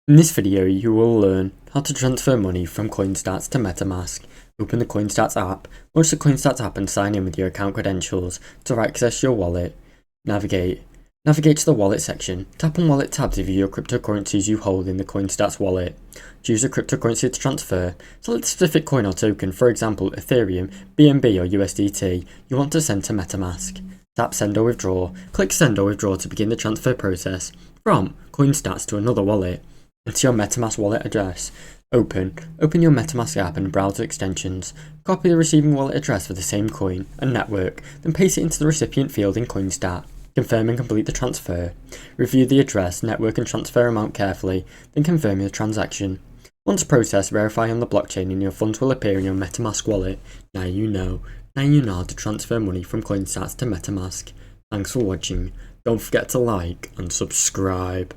In this video, you will learn how to transfer money from CoinStats to MetaMask. Open the CoinStats app, launch the CoinStats app and sign in with your account credentials to access your wallet. Navigate to the wallet section. Tap on wallet tab to view your cryptocurrencies you hold in the CoinStats wallet. Choose a cryptocurrency to transfer. Select a specific coin or token, for example Ethereum, BNB or USDT, you want to send to MetaMask. Tap send or withdraw. Click send or withdraw to begin the transfer process from CoinStats to another wallet. Enter your MetaMask wallet address. Open your MetaMask app and browser extensions. Copy the receiving wallet address for the same coin and network, then paste it into the recipient field in CoinStat. Confirm and complete the transfer. Review the address, network and transfer amount carefully, then confirm your transaction. Once processed, verify on the blockchain and your funds will appear in your MetaMask wallet. Now you know how to transfer money from CoinStats to MetaMask. Thanks for watching. Don't forget to like and subscribe.